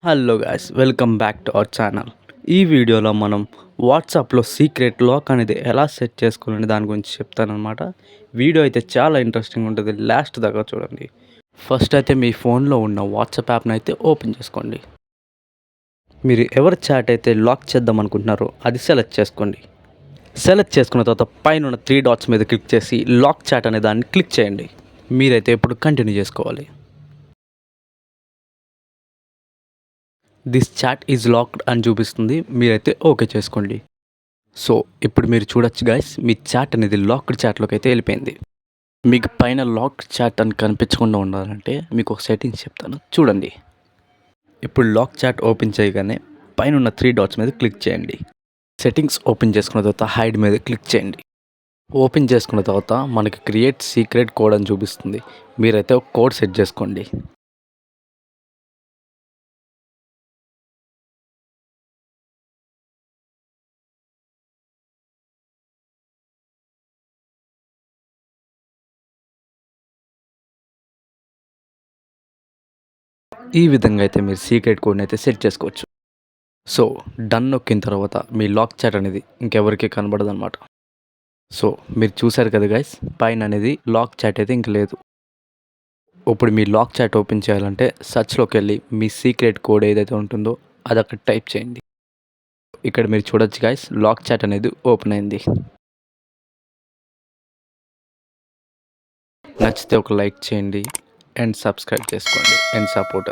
Hello guys, welcome back to our channel. ఈ వీడియోలో మనం వాట్సాప్లో సీక్రెట్ లాక్ అనేది ఎలా సెట్ చేసుకోవాలని దాని గురించి చెప్తానమాట. వీడియో అయితే చాలా ఇంట్రెస్టింగ్ ఉంటుంది, లాస్ట్ దాకా చూడండి. ఫస్ట్ అయితే మీ ఫోన్లో ఉన్న వాట్సాప్ యాప్ని అయితే ఓపెన్ చేసుకోండి. మీరు ఎవరి చాట్ అయితే లాక్ చేద్దాం అనుకుంటున్నారో అది సెలెక్ట్ చేసుకోండి. సెలెక్ట్ చేసుకున్న తర్వాత పైన ఉన్న 3 డాట్స్ మీద క్లిక్ చేసి లాక్ చాట్ అనే దాన్ని క్లిక్ చేయండి. మీరైతే ఇప్పుడు కంటిన్యూ చేసుకోవాలి. దిస్ చాట్ ఈజ్ లాక్డ్ అని చూపిస్తుంది, మీరైతే ఓకే చేసుకోండి. సో ఇప్పుడు మీరు చూడొచ్చు గైస్, మీ చాట్ అనేది లాక్డ్ చాట్లోకి అయితే వెళ్ళిపోయింది. మీకు పైన లాక్డ్ చాట్ అని కనిపించకుండా ఉండాలంటే మీకు ఒక సెట్టింగ్స్ చెప్తాను చూడండి. ఇప్పుడు లాక్ చాట్ ఓపెన్ చేయగానే పైన ఉన్న 3 డాట్స్ మీద క్లిక్ చేయండి. సెట్టింగ్స్ ఓపెన్ చేసుకున్న తర్వాత హైడ్ మీద క్లిక్ చేయండి. ఓపెన్ చేసుకున్న తర్వాత మనకి క్రియేట్ సీక్రెట్ కోడ్ అని చూపిస్తుంది, మీరైతే ఒక కోడ్ సెట్ చేసుకోండి. ఈ విధంగా అయితే మీరు సీక్రెట్ కోడ్ని అయితే సెట్ చేసుకోవచ్చు. సో డన్ నొక్కిన తర్వాత మీ లాక్ చాట్ అనేది ఇంకెవరికి కనబడదు అనమాట. సో మీరు చూసారు కదా గైస్, పైన అనేది లాక్ చాట్ అయితే ఇంక లేదు. ఇప్పుడు మీ లాక్ చాట్ ఓపెన్ చేయాలంటే సర్చ్లోకి వెళ్ళి మీ సీక్రెట్ కోడ్ ఏదైతే ఉంటుందో అది అక్కడ టైప్ చేయండి. ఇక్కడ మీరు చూడొచ్చు గైస్, లాక్ చాట్ అనేది ఓపెన్ అయింది. నచ్చితే ఒక లైక్ చేయండి అండ్ సబ్స్క్రైబ్ చేసుకోండి అండ్ సపోర్ట్.